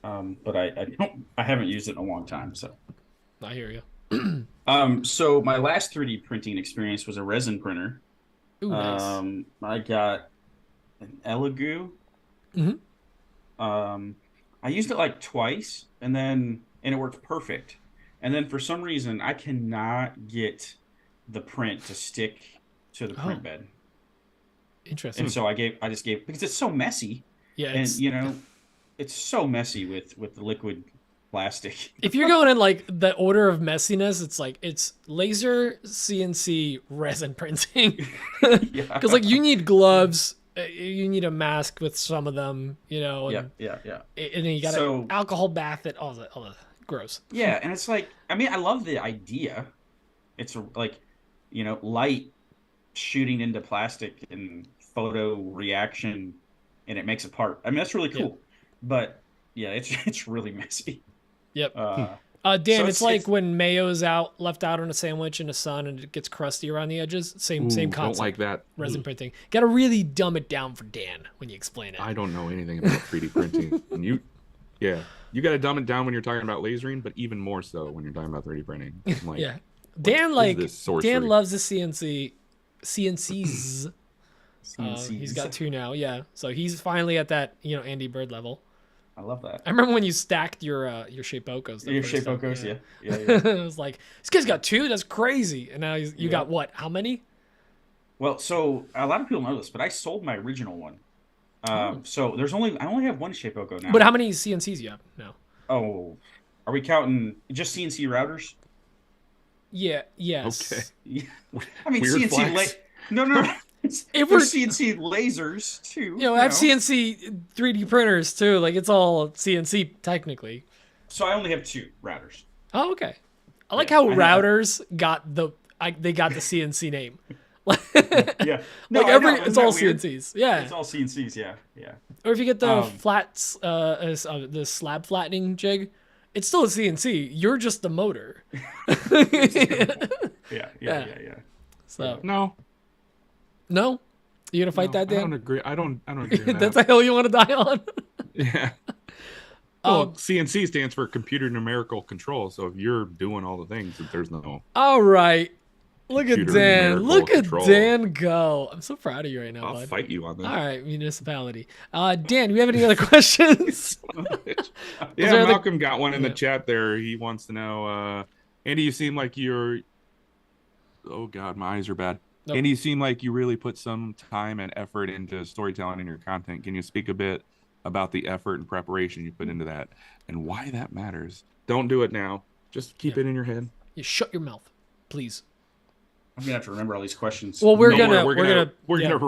[SPEAKER 3] but I haven't used it in a long time. So
[SPEAKER 1] I hear you.
[SPEAKER 3] So my last 3D printing experience was a resin printer.
[SPEAKER 1] Ooh, nice.
[SPEAKER 3] I got an Elegoo. I used it like twice, and it worked perfect. And then for some reason, I cannot get the print to stick to the print bed.
[SPEAKER 1] Interesting.
[SPEAKER 3] And so I just gave because it's so messy.
[SPEAKER 1] Yeah,
[SPEAKER 3] and you know, it's so messy with the liquid plastic.
[SPEAKER 1] If you're going in like the order of messiness, it's like it's laser, CNC, resin printing.
[SPEAKER 3] Yeah.
[SPEAKER 1] Because like you need gloves, you need a mask with some of them, you know, and,
[SPEAKER 3] Yeah.
[SPEAKER 1] and then you got to
[SPEAKER 3] So-
[SPEAKER 1] alcohol bath it, all the gross.
[SPEAKER 3] Yeah, and it's like, I mean, I love the idea. It's like, light shooting into plastic and photo reaction, and it makes a part. I mean, that's really cool. But yeah, it's really messy.
[SPEAKER 1] Yep.
[SPEAKER 3] so
[SPEAKER 1] Dan, it's like
[SPEAKER 3] it's-
[SPEAKER 1] when mayo's left out on a sandwich in the sun and it gets crusty around the edges. Same
[SPEAKER 2] Ooh,
[SPEAKER 1] concept.
[SPEAKER 2] don't like that.
[SPEAKER 1] Resin printing. Got to really dumb it down for Dan when you explain it.
[SPEAKER 2] I don't know anything about 3D printing. And you got to dumb it down when you're talking about lasering, but even more so when you're talking about 3D printing. I'm like,
[SPEAKER 1] Yeah. Dan
[SPEAKER 2] this sorcery?
[SPEAKER 1] Dan loves the CNCs.
[SPEAKER 3] CNCs.
[SPEAKER 1] He's got 2 now. Yeah. So he's finally at that, Andy Bird level.
[SPEAKER 3] I love that.
[SPEAKER 1] I remember when you stacked your Shapeokos. the
[SPEAKER 3] Your
[SPEAKER 1] first time.
[SPEAKER 3] Shapeokos, yeah.
[SPEAKER 1] I was like, this guy's got 2. That's crazy. And now you got what? How many?
[SPEAKER 3] Well, so a lot of people know this, but I sold my original one. So I only have one Shapeoko now.
[SPEAKER 1] But how many CNCs you have now?
[SPEAKER 3] Oh, are we counting just CNC routers?
[SPEAKER 1] Yeah. Yes.
[SPEAKER 2] Okay.
[SPEAKER 3] Yeah. I mean,
[SPEAKER 2] Weird
[SPEAKER 3] CNC
[SPEAKER 2] flex.
[SPEAKER 3] No.
[SPEAKER 1] If
[SPEAKER 3] There's
[SPEAKER 1] we're
[SPEAKER 3] CNC lasers too.
[SPEAKER 1] I have CNC 3D printers too. Like it's all CNC technically.
[SPEAKER 3] So I only have 2 routers.
[SPEAKER 1] Oh, okay. I like
[SPEAKER 3] Yeah,
[SPEAKER 1] how
[SPEAKER 3] I have-
[SPEAKER 1] routers got the CNC name.
[SPEAKER 3] Yeah. No,
[SPEAKER 1] Like
[SPEAKER 3] I know,
[SPEAKER 1] it's
[SPEAKER 3] isn't
[SPEAKER 1] all
[SPEAKER 3] that weird?
[SPEAKER 1] CNCs. Yeah.
[SPEAKER 3] It's all CNCs. Yeah.
[SPEAKER 1] Or if you get the
[SPEAKER 3] Um,
[SPEAKER 1] flats, the slab flattening jig, it's still a CNC. You're just the motor.
[SPEAKER 3] Yeah.
[SPEAKER 1] So
[SPEAKER 2] No,
[SPEAKER 1] you gonna fight that,
[SPEAKER 2] I don't
[SPEAKER 1] Dan?
[SPEAKER 2] agree. I don't agree with
[SPEAKER 1] That's
[SPEAKER 2] that.
[SPEAKER 1] the hill you want to die on.
[SPEAKER 2] Yeah. Well, CNC stands for computer numerical control. So if you're doing all the things, there's no.
[SPEAKER 1] All right. Look at
[SPEAKER 2] Computer
[SPEAKER 1] Dan.
[SPEAKER 2] numerical
[SPEAKER 1] Look at
[SPEAKER 2] control.
[SPEAKER 1] Dan go. I'm so proud of you right now,
[SPEAKER 2] I'll
[SPEAKER 1] bud.
[SPEAKER 2] fight you on this.
[SPEAKER 1] All right, municipality. Dan, do you have any other questions?
[SPEAKER 2] Yeah,
[SPEAKER 1] there other-
[SPEAKER 2] Malcolm got one in the
[SPEAKER 1] Yeah.
[SPEAKER 2] chat there. He wants to know, Andy, you seem like you're. Oh God, my eyes are bad.
[SPEAKER 1] Nope.
[SPEAKER 2] Andy, you seem like you really put some time and effort into storytelling in your content. Can you speak a bit about the effort and preparation you put into that and why that matters? Don't do it now. Just keep it in your head.
[SPEAKER 1] You shut your mouth, please.
[SPEAKER 3] I'm gonna have to remember all these questions.
[SPEAKER 1] Well, we're
[SPEAKER 2] No,
[SPEAKER 1] gonna
[SPEAKER 2] we're
[SPEAKER 1] gonna
[SPEAKER 2] ask.
[SPEAKER 1] we're gonna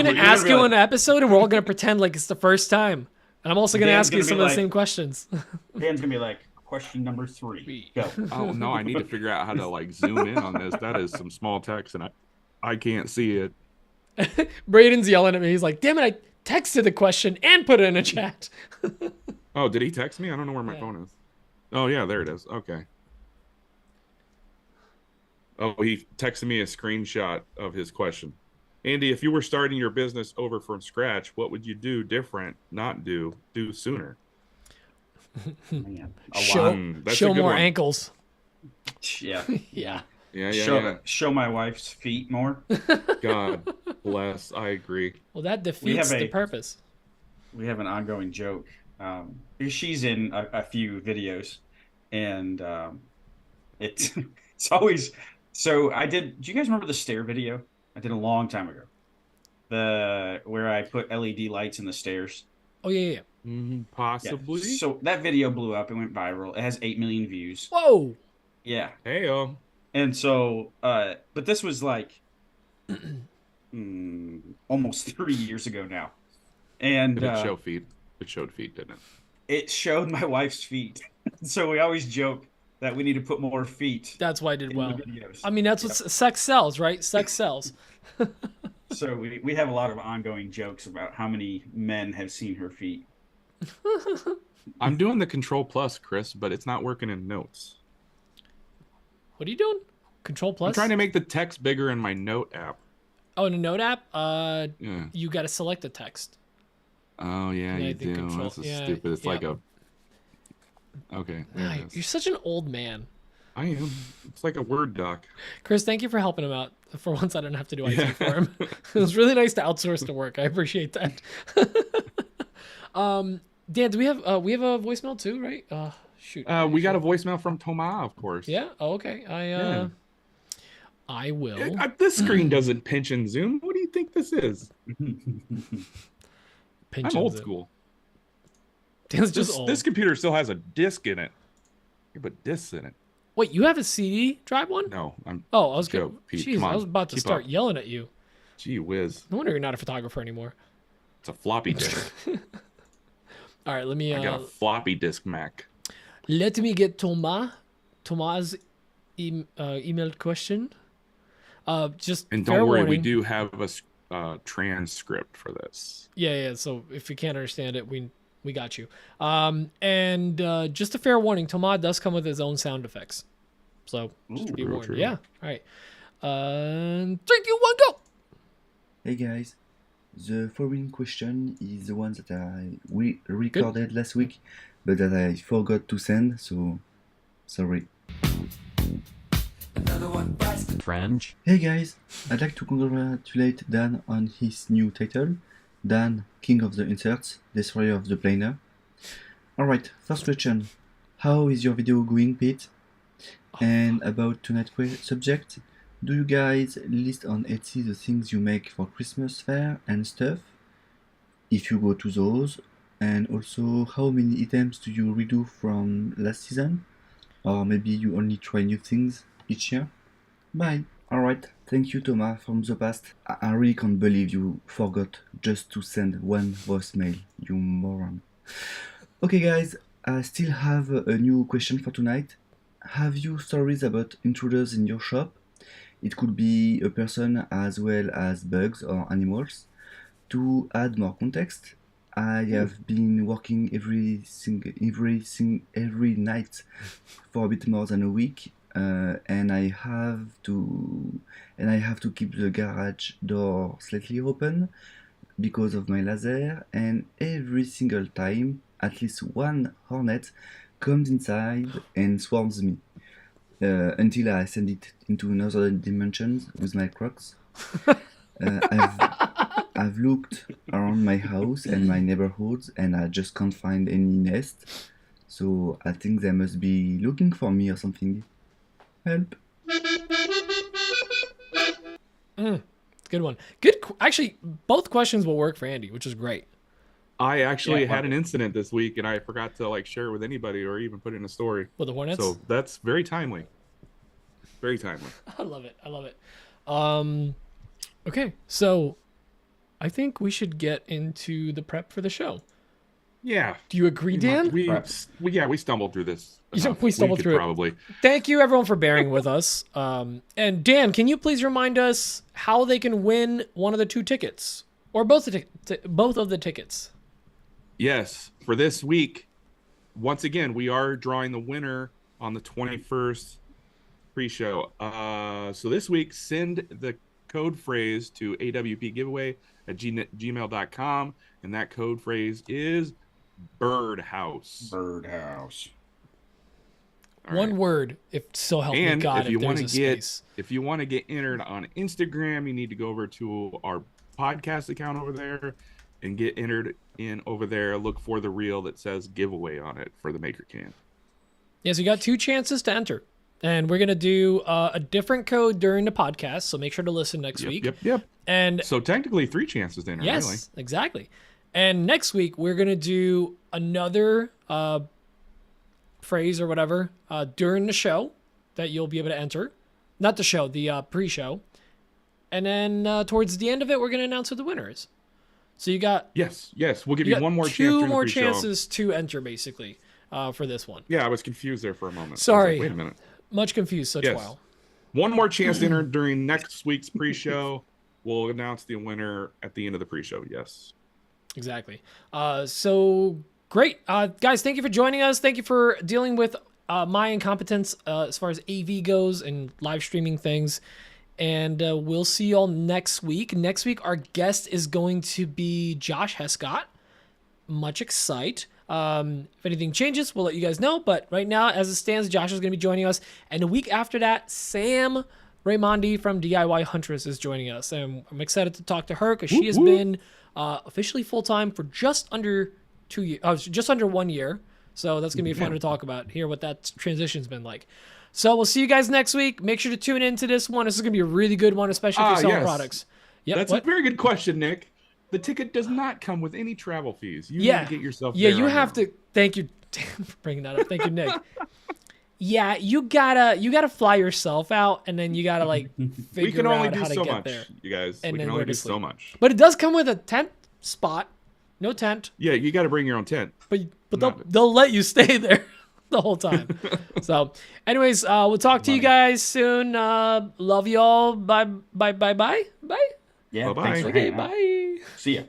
[SPEAKER 3] gonna
[SPEAKER 1] ask
[SPEAKER 3] be
[SPEAKER 1] you
[SPEAKER 3] like-
[SPEAKER 1] on an episode, and we're all gonna pretend like it's the first time. And I'm also gonna
[SPEAKER 3] Dan's
[SPEAKER 1] ask you
[SPEAKER 3] gonna
[SPEAKER 1] some
[SPEAKER 3] be
[SPEAKER 1] of the
[SPEAKER 3] like-
[SPEAKER 1] same questions.
[SPEAKER 3] Dan's gonna be like, question number 3. Go.
[SPEAKER 2] Oh no, I need to figure out how to like zoom in on this. That is some small text, and I can't see it.
[SPEAKER 1] Braden's yelling at me. He's like, "Damn it! I texted the question and put it in a chat."
[SPEAKER 2] Oh, did he text me? I don't know where my
[SPEAKER 1] Yeah.
[SPEAKER 2] phone is. Oh yeah, there it is. Okay. Oh, he texted me a screenshot of his question. Andy, if you were starting your business over from scratch, what would you do different, not do sooner?
[SPEAKER 3] Man, a
[SPEAKER 1] Show
[SPEAKER 3] lot.
[SPEAKER 2] That's a
[SPEAKER 1] show
[SPEAKER 2] good
[SPEAKER 1] more
[SPEAKER 2] one.
[SPEAKER 1] ankles.
[SPEAKER 3] Yeah.
[SPEAKER 1] Yeah.
[SPEAKER 2] Yeah.
[SPEAKER 3] Show my wife's feet more.
[SPEAKER 2] God bless. I agree.
[SPEAKER 1] Well, that defeats
[SPEAKER 3] have
[SPEAKER 1] the
[SPEAKER 3] a-
[SPEAKER 1] purpose.
[SPEAKER 3] We have an ongoing joke. She's in a few videos, and it's it's always so. Do you guys remember the stair video I did a long time ago? Where I put LED lights in the stairs.
[SPEAKER 1] Oh yeah.
[SPEAKER 3] Yeah.
[SPEAKER 2] Possibly.
[SPEAKER 3] So that video blew up. It went viral. It has 8 million views.
[SPEAKER 1] Whoa.
[SPEAKER 3] Yeah.
[SPEAKER 2] Hey,
[SPEAKER 3] And so, but this was like almost 30 years ago now. And
[SPEAKER 2] did it show feet? It showed feet, didn't it?
[SPEAKER 3] it showed my wife's feet. So we always joke that we need to put more feet
[SPEAKER 1] That's why I did
[SPEAKER 3] in
[SPEAKER 1] well.
[SPEAKER 3] the videos.
[SPEAKER 1] I mean, that's what sex sells, right? Sex sells.
[SPEAKER 3] So we have a lot of ongoing jokes about how many men have seen her feet.
[SPEAKER 2] I'm doing the Control Plus, Chris, but it's not working in notes.
[SPEAKER 1] What are you doing? Control Plus.
[SPEAKER 2] I'm trying to make the text bigger in my note app.
[SPEAKER 1] Oh, in a note app,
[SPEAKER 2] Yeah.
[SPEAKER 1] you got to select the text.
[SPEAKER 2] Oh yeah,
[SPEAKER 1] Yeah, I
[SPEAKER 2] you
[SPEAKER 1] think
[SPEAKER 2] do.
[SPEAKER 1] Control-
[SPEAKER 2] This is
[SPEAKER 1] yeah,
[SPEAKER 2] stupid. It's like
[SPEAKER 1] yeah.
[SPEAKER 2] a. Okay. There it
[SPEAKER 1] You're
[SPEAKER 2] is.
[SPEAKER 1] such an old man.
[SPEAKER 2] I am. It's like a Word doc.
[SPEAKER 1] Chris, thank you for helping him out. For once, I didn't have to do IT
[SPEAKER 2] Yeah.
[SPEAKER 1] for him. It was really nice to outsource the work. I appreciate that. Dan, do we have a voicemail too, right? Shoot.
[SPEAKER 2] We got a voicemail from Toma, of course.
[SPEAKER 1] Yeah. Oh, okay.
[SPEAKER 2] Yeah.
[SPEAKER 1] I will.
[SPEAKER 2] This screen doesn't pinch and zoom. What do you think this is?
[SPEAKER 1] Pinch
[SPEAKER 2] I'm
[SPEAKER 1] and
[SPEAKER 2] old
[SPEAKER 1] zip.
[SPEAKER 2] school.
[SPEAKER 1] Dan's just old.
[SPEAKER 2] This computer still has a disc in it. You put discs in it.
[SPEAKER 1] Wait, you have a CD drive one?
[SPEAKER 2] No, I'm.
[SPEAKER 1] Oh, I was
[SPEAKER 2] Joe,
[SPEAKER 1] going.
[SPEAKER 2] Pete,
[SPEAKER 1] Jeez,
[SPEAKER 2] come
[SPEAKER 1] I
[SPEAKER 2] on,
[SPEAKER 1] was about to
[SPEAKER 2] keep
[SPEAKER 1] start
[SPEAKER 2] up.
[SPEAKER 1] yelling at you.
[SPEAKER 2] Gee whiz.
[SPEAKER 1] No wonder you're not a photographer anymore.
[SPEAKER 2] It's a floppy disk.
[SPEAKER 1] All right, let me.
[SPEAKER 2] I got a floppy disk Mac.
[SPEAKER 1] Let me get Thomas' email question. Just
[SPEAKER 2] And
[SPEAKER 1] fair
[SPEAKER 2] don't worry, we
[SPEAKER 1] warning.
[SPEAKER 2] do have a transcript for this.
[SPEAKER 1] Yeah. So if you can't understand it, we got you. And just a fair warning, Thomas does come with his own sound effects. So just be
[SPEAKER 2] True,
[SPEAKER 1] warned.
[SPEAKER 2] true.
[SPEAKER 1] Yeah. All right. 3, 2, 1, go.
[SPEAKER 5] Hey guys, the following question is the one that I recorded last week, but that I forgot to send, so sorry.
[SPEAKER 6] French.
[SPEAKER 5] Hey guys, I'd like to congratulate Dan on his new title, Dan, King of the Inserts, Destroyer of the Planer. Alright, first question. How is your video going, Pete? And about tonight's subject, do you guys list on Etsy the things you make for Christmas fair and stuff? If you go to those, and also how many items do you redo from last season? Or maybe you only try new things each year? Bye. Alright, thank you Thomas from the past. I really can't believe you forgot just to send one voicemail, you moron. Okay guys, I still have a new question for tonight. Have you stories about intruders in your shop? It could be a person as well as bugs or animals. To add more context, I have been working every night for a bit more than a week, and I have to keep the garage door slightly open because of my laser, and every single time at least one hornet comes inside and swarms me until I send it into another dimension with my crocs. I've looked around my house and my neighborhoods, and I just can't find any nest. So I think they must be looking for me or something. Help!
[SPEAKER 1] Good one. Good. Actually, both questions will work for Andy, which is great.
[SPEAKER 2] I actually
[SPEAKER 3] Yeah,
[SPEAKER 2] had an incident this week, and I forgot to share it with anybody or even put it in a story.
[SPEAKER 1] With the Hornets.
[SPEAKER 2] So that's very timely. Very timely.
[SPEAKER 1] I love it. I love it. Okay, so I think we should get into the prep for the show.
[SPEAKER 2] Yeah.
[SPEAKER 1] Do you agree, Dan?
[SPEAKER 2] We stumbled through this. enough.
[SPEAKER 1] We stumbled
[SPEAKER 2] could
[SPEAKER 1] through it.
[SPEAKER 2] probably.
[SPEAKER 1] Thank you, everyone, for bearing with us. And Dan, can you please remind us how they can win one of the 2 tickets, or both of the tickets?
[SPEAKER 2] Yes, for this week, once again, we are drawing the winner on the 21st pre-show. So this week, send the code phrase to awpgiveaway@gmail.com, and that code phrase is birdhouse.
[SPEAKER 3] Birdhouse.
[SPEAKER 2] All
[SPEAKER 1] One
[SPEAKER 2] right.
[SPEAKER 1] word, if so help me
[SPEAKER 2] And
[SPEAKER 1] God,
[SPEAKER 2] if you want
[SPEAKER 1] there's
[SPEAKER 2] to
[SPEAKER 1] a
[SPEAKER 2] get
[SPEAKER 1] space.
[SPEAKER 2] if you want to get entered on Instagram, you need to go over to our podcast account over there and get entered in over there. Look for the reel that says giveaway on it for the Maker Can.
[SPEAKER 1] Yes, you got 2 chances to enter. And we're going to do a different code during the podcast, so make sure to listen next week.
[SPEAKER 2] Yep.
[SPEAKER 1] And
[SPEAKER 2] So technically 3 chances to enter,
[SPEAKER 1] yes,
[SPEAKER 2] really.
[SPEAKER 1] exactly. And next week, we're going to do another phrase or whatever during the show that you'll be able to enter. Not the show, the pre-show. And then towards the end of it, we're going to announce who the winner is. So you got
[SPEAKER 2] Yes. We'll give you
[SPEAKER 1] got
[SPEAKER 2] one more chance.
[SPEAKER 1] 2
[SPEAKER 2] during the
[SPEAKER 1] more
[SPEAKER 2] pre-show.
[SPEAKER 1] chances to enter, basically, for this one.
[SPEAKER 2] Yeah, I was confused there for a moment. I was
[SPEAKER 1] Sorry.
[SPEAKER 2] like, wait a minute.
[SPEAKER 1] Much confused, such
[SPEAKER 2] Yes.
[SPEAKER 1] while.
[SPEAKER 2] One more chance to enter during next week's pre-show. We'll announce the winner at the end of the pre-show. Yes.
[SPEAKER 1] Exactly. So great. Guys, thank you for joining us. Thank you for dealing with my incompetence as far as AV goes and live streaming things. And we'll see you all next week. Next week, our guest is going to be Josh Hescott. Much excite. If anything changes, we'll let you guys know. But right now, as it stands, Josh is going to be joining us. And a week after that, Sam Raimondi from DIY Huntress is joining us. And I'm excited to talk to her because she has been officially full-time for just under 2 years, just under 1 year. So that's going to be fun to talk about, hear what that transition's been like. So we'll see you guys next week. Make sure to tune into this one. This is going to be a really good one, especially if you're selling products. Yep.
[SPEAKER 2] That's a very good question, Nick. The ticket does not come with any travel fees. You
[SPEAKER 1] Yeah.
[SPEAKER 2] need to get yourself
[SPEAKER 1] Yeah,
[SPEAKER 2] there
[SPEAKER 1] you
[SPEAKER 2] on your
[SPEAKER 1] have
[SPEAKER 2] own.
[SPEAKER 1] to. Thank you for bringing that up. Thank you, Nick. Yeah, you gotta fly yourself out, and then you gotta like
[SPEAKER 2] We
[SPEAKER 1] figure
[SPEAKER 2] can only
[SPEAKER 1] out
[SPEAKER 2] do
[SPEAKER 1] how to
[SPEAKER 2] so
[SPEAKER 1] get
[SPEAKER 2] much,
[SPEAKER 1] there.
[SPEAKER 2] you guys.
[SPEAKER 1] And
[SPEAKER 2] We
[SPEAKER 1] then
[SPEAKER 2] can
[SPEAKER 1] where
[SPEAKER 2] only
[SPEAKER 1] to
[SPEAKER 2] do so
[SPEAKER 1] sleep.
[SPEAKER 2] much.
[SPEAKER 1] But it does come with a tent spot. No tent,
[SPEAKER 2] Yeah, you got to bring your own tent.
[SPEAKER 1] but
[SPEAKER 2] Not-
[SPEAKER 1] they'll let you stay there the whole time. So, anyways, we'll talk to you
[SPEAKER 3] Money.
[SPEAKER 1] guys soon. Love y'all. Bye.
[SPEAKER 3] Yeah,
[SPEAKER 2] Bye-bye.
[SPEAKER 3] thanks for
[SPEAKER 1] Okay,
[SPEAKER 3] hanging out.
[SPEAKER 1] bye.
[SPEAKER 3] See ya.